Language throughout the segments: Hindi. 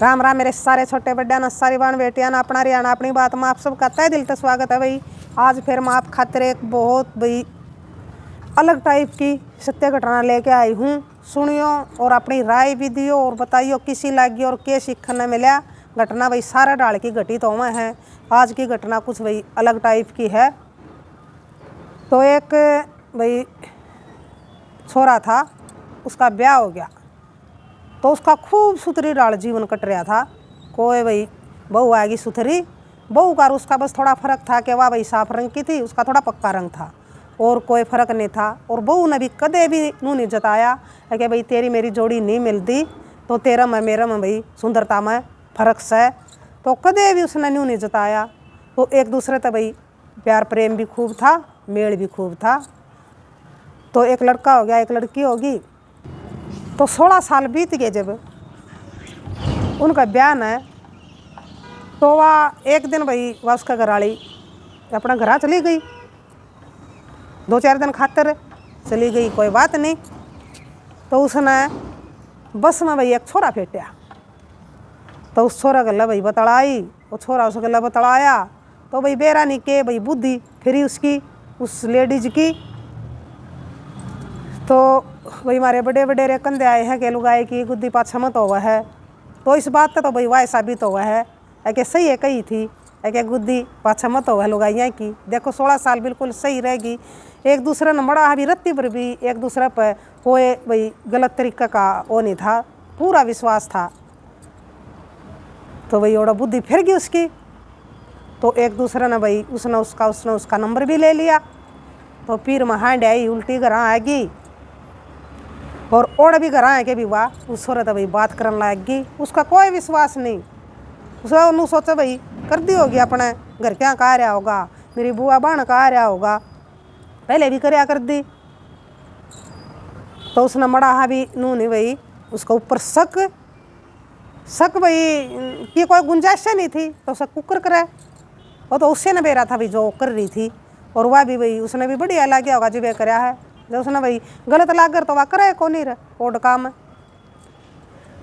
राम राम मेरे सारे छोटे बड्डे ना सारी बाण बेटियां ना अपना हरियाणा अपनी बात में आप सबका तहे दिल से स्वागत है भाई। आज फिर मैं आप खातिर एक बहुत भाई अलग टाइप की सत्य घटना लेके आई हूँ। सुनियो और अपनी राय भी दियो और बताइयो किसी लागी और क्या सीखने मिला। घटना भाई सारे डाल की घटित हुआ है। आज की घटना कुछ भाई अलग टाइप की है। तो एक भाई छोरा था, उसका ब्याह हो गया तो उसका खूब सुथरी डाल जीवन कट रहा था। कोई भाई बहू आएगी सुथरी, बहू का उसका बस थोड़ा फर्क था कि वह भाई साफ रंग की थी, उसका थोड़ा पक्का रंग था और कोई फर्क नहीं था। और बहू ने भी कदे भी नू नहीं जताया है कि भाई तेरी मेरी जोड़ी नहीं मिलती तो तेरा में मेरा में भाई सुंदरता में फर्क से, तो कदे भी उसने नू नहीं जताया। तो एक दूसरे तो भाई प्यार प्रेम भी खूब था, मेल भी खूब था। तो एक लड़का हो गया एक लड़की होगी। तो 16 साल बीत गए जब उनका ब्याह है। तो वह एक दिन भाई वह उसका घरवाली अपना घर चली गई, 2-4 दिन खातर चली गई, कोई बात नहीं। तो उसने बस में भाई एक छोरा फेंटा। तो उस छोरा गला भाई बतड़ाई, वो छोरा उस गला बतड़ाया। तो भाई बेरा नहीं के भाई बुद्धि फिरी उसकी उस लेडीज की। तो भाई हमारे बड़े बड़े रे कंधे आए हैं कि लुगाई की बुद्धि पाछा मत हुआ है। तो इस बात तो भाई वाह साबित हुआ है कि सही है कही थी कि बुद्धि पाछा मत हुआ है लुगाइयाँ की। देखो 16 साल बिल्कुल सही रहेगी, एक दूसरे ने बड़ा भी रत्ती पर भी एक दूसरे पर कोई भाई गलत तरीका का वो नहीं था, पूरा विश्वास था। तो भाई ओड़ा बुद्धि फिर गई उसकी। तो एक दूसरे ने भाई उसने उसका नंबर भी ले लिया। तो पीर महांड आई उल्टी घर आएगी और ओड़ भी घर आए के भी वाह उस औरत भाई बात करने लाएगी। उसका कोई विश्वास नहीं, उसने सोचा भाई कर दी होगी अपने घर क्या कहा रहा होगा, मेरी बुआ बहन कहा रहा होगा, पहले भी करया कर दी। तो उसने मड़ा भी नू नहीं भाई उसका ऊपर शक भाई की कोई गुंजाइश नहीं थी। तो उसे कुकर करे वो तो उससे न बेरा था भाई जो कर रही थी। और वह भी भाई उसने भी बढ़िया ला गया होगा जो वे कराया है। जब उसने भाई गलत लाग कर तो वह करे को नहीं रहा ओड काम।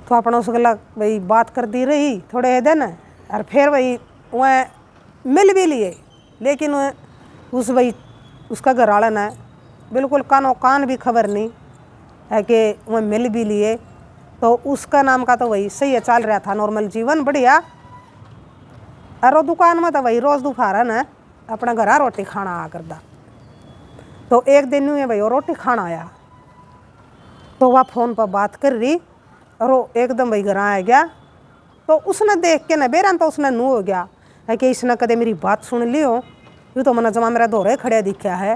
तो अपना उस गला भाई बात कर दी रही थोड़े दिन और फिर भाई वह मिल भी लिए। लेकिन उस भाई उसका घर वाला ने बिल्कुल कानो कान भी खबर नहीं है कि वह मिल भी लिए। तो उसका नाम का तो वही सही है चल रहा था नॉर्मल जीवन बढ़िया। और वो दुकान में तो वही रोज़ दोपहर ने अपना घर रोटी खाना आ करदा। तो एक दिन यूँ है भाई वो रोटी खाना आया तो वह फ़ोन पर बात कर रही और वो एकदम भाई घर आ गया। तो उसने देख के न बेरान तो उसने नू हो गया है कि इसने कदे मेरी बात सुन ली हो, यूँ तो मैंने जमा मेरा दोहरे खड़े दिखा है।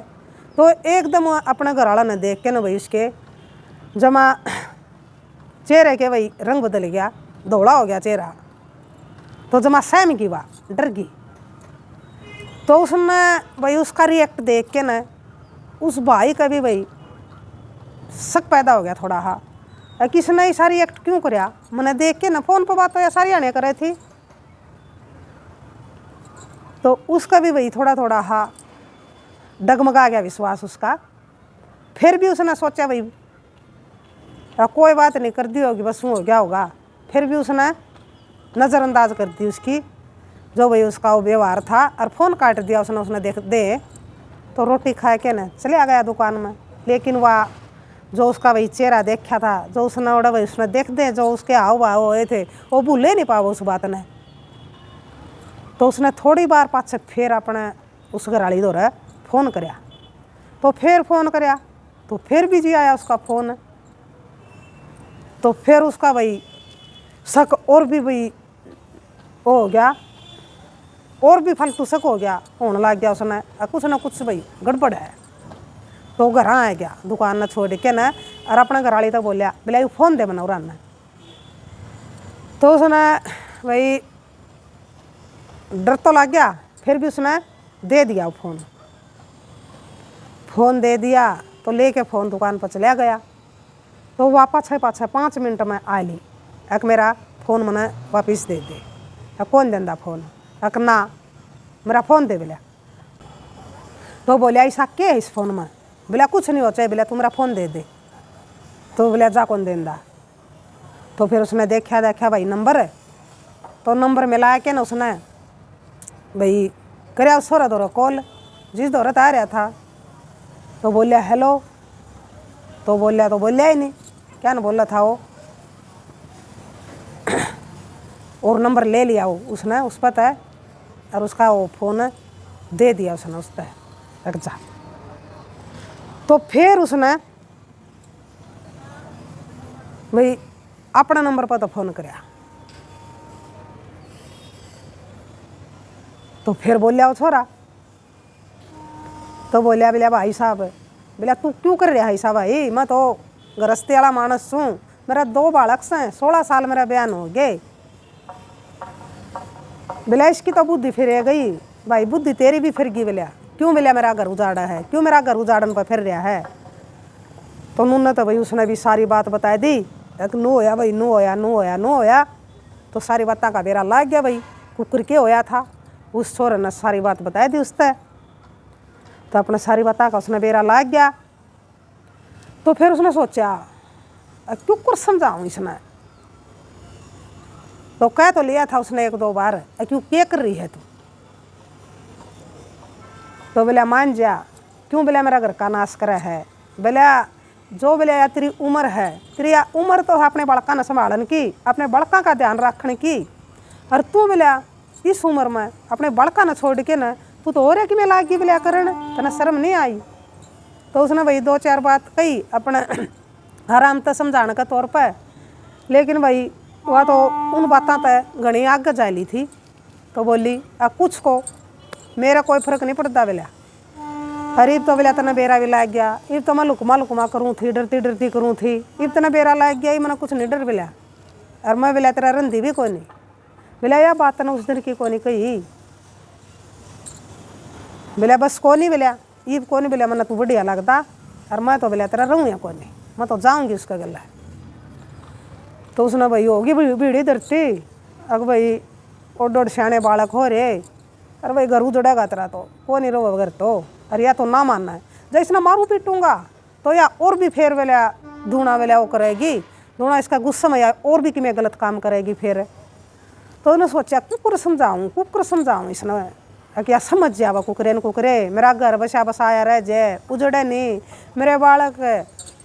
तो एकदम अपने घर वाला ने देख के न भाई उसके जमा चेहरे के भाई रंग बदल गया, धोला हो गया चेहरा। तो जमा सहम की वाह डर गई। तो उसने भाई उसका रिएक्ट देख के न उस भाई का भी भाई शक पैदा हो गया थोड़ा। हाँ किसने ऐसा रिएक्ट क्यों कराया, मैंने देख के ना फ़ोन पर बात तो सारी आने करे थी। तो उसका भी भाई थोड़ा थोड़ा हाँ डगमगा गया विश्वास उसका। फिर भी उसने सोचा भाई कोई बात नहीं कर दी होगी बस हो गया होगा। फिर भी उसने नज़रअंदाज कर दी उसकी जो भाई उसका वो व्यवहार था और फ़ोन काट दिया उसने देख दे। तो रोटी खा के न चले आ गया दुकान में। लेकिन वह जो उसका भाई चेहरा देखा था जो उसने ओड़ा भाई उसने देख दे जो उसके हाव भाव हुए थे वो भूले नहीं पाओ उस बात ने। तो उसने थोड़ी बार पाछे फिर अपने उस घरवाली दौरे फ़ोन कराया। तो फिर फ़ोन कराया तो फिर बिजी आया उसका फ़ोन। तो फिर उसका भाई शक और भी भाई वो हो गया और भी फालतू शक हो गया होने लग गया। उसने कुछ ना कुछ भाई गड़बड़ है। तो घर आ गया दुकान न छोड़ के न और अपना घरवाली तो बोलिया बोला फ़ोन दे बना ने। तो उसने भाई डर तो लग गया फिर भी उसने दे दिया फ़ोन दे दिया। तो लेके फ़ोन दुकान पर चला गया। तो वापस है पाछे 5 मिनट में आ ली एक मेरा फ़ोन मैंने वापिस दे दे। कौन देंदा फ़ोन एक ना मेरा फ़ोन दे बोलिया। तो बोलिया ऐसा क्या है इस फ़ोन में, बोला कुछ नहीं हो चाहे बोला तू मेरा फ़ोन दे दे। तो बोला जा कौन देंदा। तो फिर उसने देखा भाई नंबर है तो नंबर मिला के ना उसने भाई कराया उस छोरा दौरा कॉल, जिस दौरत आ रहा था। तो बोलिया हेलो, तो बोलिया ही नहीं, क्या ना बोला था वो। और नंबर ले लिया वो उसने, उस पर है, और उसका वो फ़ोन दे दिया उसने, उस पर रख जा। तो फिर उसने भाई अपना नंबर पर तो फ़ोन कराया। तो फिर बोलिया वो छोरा, तो बोलिया भाई साहब, बोलिया तू क्यों कर रहा है ऐसा भाई, मैं तो गृहस्थी वाला मानस हूँ, मेरा 2 बालक हैं, 16 साल मेरा बयान हो गए। बोलिया इसकी तो बुद्धि फिर गई भाई, बुद्धि तेरी भी फिर गई। बोलिया क्यों, बोलिया मेरा घर उजाड़ा है, क्यों मेरा घर उजाड़न पर फिर रहा है। तो उन्होंने तो भाई उसने भी सारी बात बता दी, एक नो होया भाई, नो होया। तो सारी बातें का बेरा लाग गया भाई, कुकर के होया था। उस छोरे ने सारी बात बता दी उससे, तो अपने सारी बातें का उसने बेरा लाग गया। तो फिर उसने सोचा क्यों कर समझाऊँ इसने, तो कह तो लिया था उसने 1-2 बार, क्यों क्या कर रही है तू। तो बोलिया मान जा, क्यों बोलिया मेरा घर का नाश करे है। बोलिया जो बोलिया तेरी उम्र है, तेरी उम्र तो है अपने बड़का न संभालन की, अपने बड़का का ध्यान रखने की, और तू बोलिया इस उम्र में अपने बड़का न छोड़ के न तू तो और कि मैं लागी बोलिया करन, तना शर्म नहीं आई। तो उसने भाई 2-4 बात कही अपने आराम से समझाने के तौर पर, लेकिन भाई वह तो उन बातों पर घनी आगे जा ली थी। तो बोली कुछ को मेरा कोई फर्क नहीं पड़ता। बोलिया अरे तो बोलिया तना बेरा भी लाग गया, इब तो मैं लुकमा करूँ थी, डरती करूँ थी, इब तना बेरा लाग गया, मैंने कुछ नहीं डर। बोलिया और मैं बोलिया तेरा रंधी भी कोई नहीं। बोलिया यह बात ने उस दिन की कोनी कही। बोलिया बस कोनी, बोलिया ईब कोनी, बोलिया मैंने तू बढ़िया लगता, और मैं तो बोलिया तेरा रहूँ या कोनी, मैं तो जाऊँगी उसका गला। तो उसने भाई होगी भीड़ी धरती, अग भाई और 1.5 सियाने बालक हो रे, अरे भाई घर उजड़ेगा तेरा तो को नहीं रो घर तो, अरे या तो ना मानना है, जैसे ना मारूँ पीटूंगा तो या और भी फिर बोलिया धूना बोलिया वो करेगी, धूना इसका गुस्सा में या और भी कि मैं गलत काम करेगी फिर। तो उन्होंने सोचा कुकर समझाऊँ इसने, क्या समझ जावा कुकरे मेरा घर बसाया रह जाए, उजड़े नहीं मेरे बालक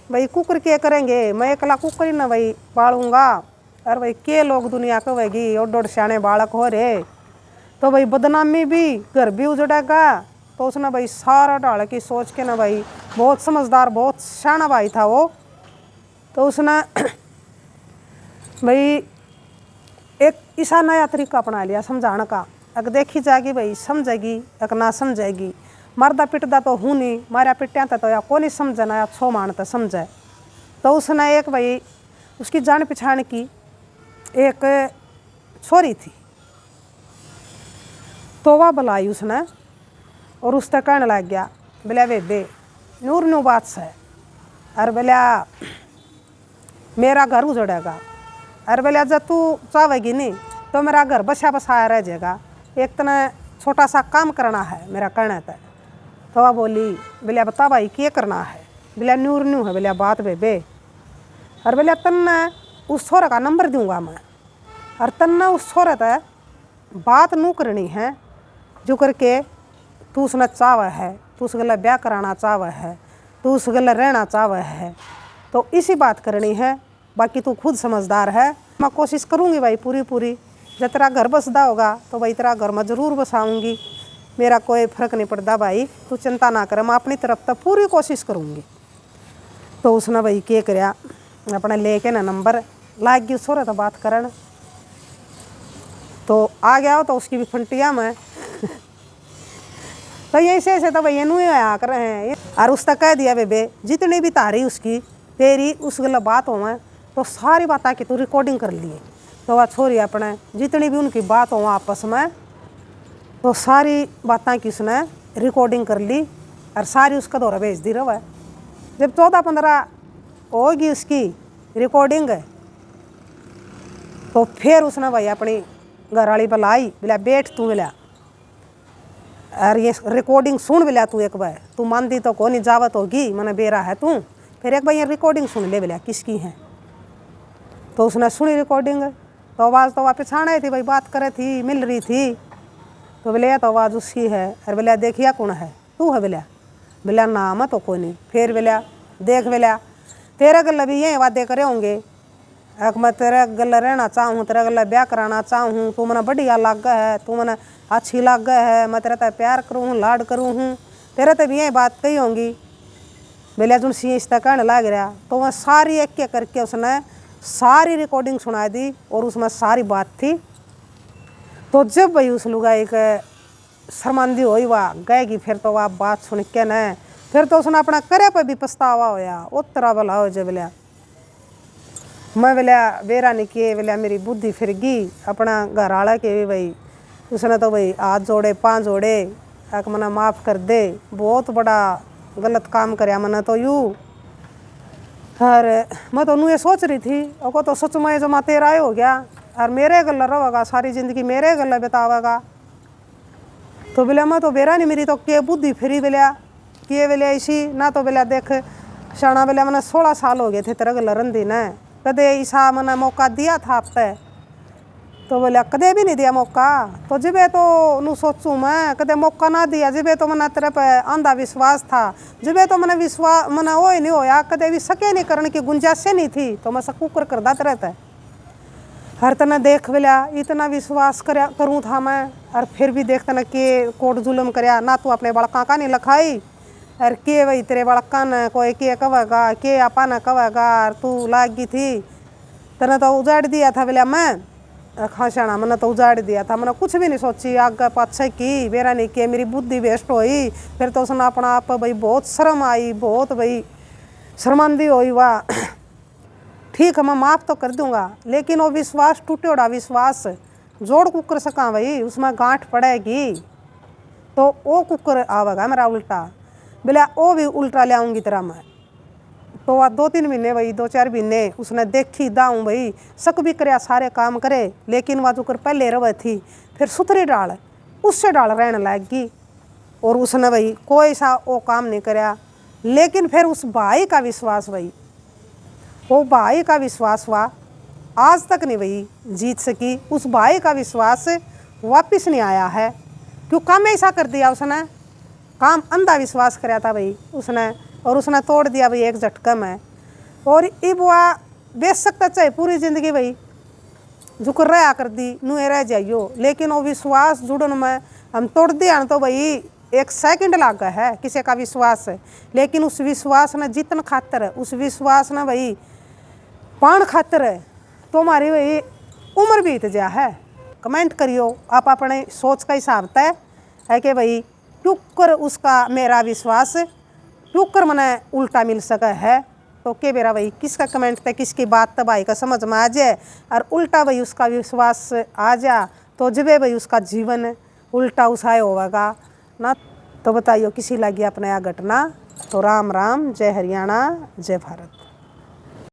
भाई, कुकर क्या करेंगे, मैं अकेला कुकर ही ना भाई पालूंगा, और भाई के लोग दुनिया कहेगी और 1.5 सियाने बालक हो रे, तो भाई बदनामी भी, घर भी उजड़ेगा। तो उसने भाई सारा डाल की सोच के ना भाई, बहुत समझदार बहुत सियाना भाई था वो। तो उसने भाई एक ऐसा नया तरीका अपना लिया समझाने का, अगर देखी जाएगी भाई समझेगी, एक ना समझेगी, मरदा पिटदा तो हूँ नहीं, मारा पिटिया तो या को नहीं समझना या छो मान तो समझे। तो उसने एक भाई उसकी जान पहचान की एक छोरी थी, तो वह बुलाई उसने और उससे कहने लग गया, बोलिया बेबे नूर बात से, अरे बोलिया मेरा घर उजड़ेगा, अरे बोलिया जब तू चाहेगी नहीं तो मेरा घर बसाया रह जाएगा, एक तना छोटा सा काम करना है मेरा कहने तक। तो वह बोली, बोलिया बता भाई क्या करना है। बोलिया नूर है। बोलिया बात बेबे, अरे बोलिया तन्ना उस छोरे का नंबर दूंगा मैं, और तन्ना उस छोरे तक बात नू करनी है जो करके तू उसने चाव है, तू उस गला ब्याह कराना चाव है, तू उस गला रहना चाव है, तो इसी बात करनी है, बाकी तू खुद समझदार है। मैं कोशिश करूँगी भाई पूरी, जब तेरा घर बसदा होगा तो भाई तेरा घर मैं ज़रूर बसाऊँगी, मेरा कोई फ़र्क नहीं पड़ता भाई, तू चिंता ना कर, मैं अपनी तरफ तक पूरी कोशिश करूँगी। तो उसने भाई क्या कराया, अपने लेके ना नंबर लाग गई उस तो बात करन, तो आ गया तो उसकी भी फंटिया में तो ऐसे तो भैया नू आया कर रहे हैं। और उस तक कह दिया बेबे जितनी भी तारी उसकी तेरी उस गल बात हो तो सारी बात आके तू रिकॉर्डिंग कर लिए। तो वह छोरी अपने जितनी भी उनकी बात हो आपस में, तो सारी बातें की उसने रिकॉर्डिंग कर ली और सारी उसका दौरा भेज दी रहा। जब 14-15 होगी उसकी रिकॉर्डिंग, तो फिर उसने भाई अपनी घरवाली बुलाई, बोला बैठ तू, बोला और ये रिकॉर्डिंग सुन, बोला तू एक बार, तू मानती तो कौन जावत होगी मैंने बेरा है तू, फिर एक बार ये रिकॉर्डिंग सुन ले, बोला किसकी है। तो उसने सुनी रिकॉर्डिंग, तो आवाज़ तो वहाँ पिछाड़ थी भाई, बात करे थी, मिल रही थी। तो बोले तो आवाज़ उसकी है। अरे बोलिया देखिया कौन है? तू है बोलिया। बोलिया नाम तो कोई नहीं। फिर बोलिया देख बोलिया तेरे गल भी ये वादे करे होंगे, एक मैं तेरे गल रहना चाहूँ, तेरे गल ब्याह कराना चाहूँ, तू मना बढ़िया लाग है, तू मना अच्छी लाग है, मैं तेरे ते प्यार करूँ हूँ, लाड करूँ हूँ, तेरे ते भी यही बात कही होंगी। बोलिया जुन सी इस तक कहने लग रहा। तो वह सारी एक एक करके उसने सारी रिकॉर्डिंग सुना दी और उसमें सारी बात थी। तो जब भाई उस लुगाई के शर्मांदी हुई वह गएगी, फिर तो वह बात सुन के न फिर तो उसने अपना करे पर भी पछतावा होया। उतरा भला हो जब बोलिया मैं बोलिया बेरा नहीं किए, बोलिया मेरी बुद्धि फिर गई अपना घर आला के भी भाई। उसने तो भाई हाथ जोड़े पाँव जोड़े, एक मना माफ़ कर दे, बहुत बड़ा गलत काम कराया मैंने तो यूँ। और मैं तो ये सोच रही थी और तो सच में जमा तेरा हो गया और मेरे गला रहेगा, सारी ज़िंदगी मेरे गला बितावेगा। तो बोलिया मैं तो बेरा नहीं, मेरी तो के बुद्धि फिरी बोलिया किए बोलिया इसी ना। तो बोलिया देख शाना बोलिया मैंने 16 साल हो गए थे तेरा गला रंधी ने, कदे ईसा मैंने मौका दिया था आप पे? तो बोलिया कदे भी नहीं दिया मौका। तो जिबे तो नू सोचूं मैं कदे मौका ना दिया, जिबे तो मैंने तेरे पे आंधा विश्वास था, जिबे तो मैंने विश्वास मैंने वो ही नहीं होया, कदे भी सके नहीं करने की गुंजाइश नहीं थी, तो मैं सकूकर कर दात रहता हर तना देख बोलिया इतना विश्वास करूँ था मैं, और फिर भी देख तना के कोट जुलम करया ना। तू अपने बड़का का नहीं लखाई और के वही तेरे बड़का न कोई के कवेगा के आपा न कवेगा, और तू लाग गई थी तना तो उजाड़ दिया था बोलिया मैं खाशाना, मैंने तो उजाड़ दिया था, मैंने कुछ भी नहीं सोची आगे पाछे की, बेरा नहीं किया, मेरी बुद्धि वेस्ट हुई। फिर तो उसने अपना आप भाई बहुत शर्म आई, बहुत भाई शर्मांदी हुई वाह। ठीक है मैं माफ़ तो कर दूंगा, लेकिन वो विश्वास टूटे उड़ा विश्वास जोड़ कुकर सका भाई, उसमें गांठ पड़ेगी तो वो कुकर आवेगा मेरा उल्टा। बोले वो भी उल्टा ले आऊँगी तेरा मैं। तो वह 2-3 महीने भाई 2-4 महीने उसने देखी दाऊँ भाई, शक भी कराया सारे काम करे, लेकिन वह जो कर पहले रवे थी फिर सुथरी डाल उससे डाल रहने लगी और उसने भाई कोई सा वो काम नहीं कराया। लेकिन फिर उस भाई का विश्वास भाई, वो भाई का विश्वास हुआ आज तक नहीं भाई जीत सकी। उस भाई का विश्वास वापस नहीं आया है, क्यों काम ऐसा कर दिया उसने, काम अंधा विश्वास कराया था भाई उसने, और उसने तोड़ दिया भाई एक झटका में। और अब वह बेच सकता चाहे पूरी ज़िंदगी भाई जुकर रहा कर दी नू रह जाइयो, लेकिन वो विश्वास जुड़न में हम तोड़ दिया तो भाई 1 सेकंड लाग गया है किसी का विश्वास है। लेकिन उस विश्वास ने जीतन खातर है, उस विश्वास ने भाई पान खातर है तो हमारी भाई उम्र बीत जा है। कमेंट करियो आप अपने सोच का हिसाब तय है कि भाई क्यों कर उसका मेरा विश्वास क्यों कर मने उल्टा मिल सका है। तो के बेरा भाई किसका कमेंट था, किसकी बात तो भाई का समझ में आ जाए और उल्टा भाई उसका विश्वास आ जा तो जब भाई उसका जीवन उल्टा उसाए होगा ना। तो बताइयो किसी लगी अपने यहाँ घटना। तो राम राम, जय हरियाणा, जय भारत।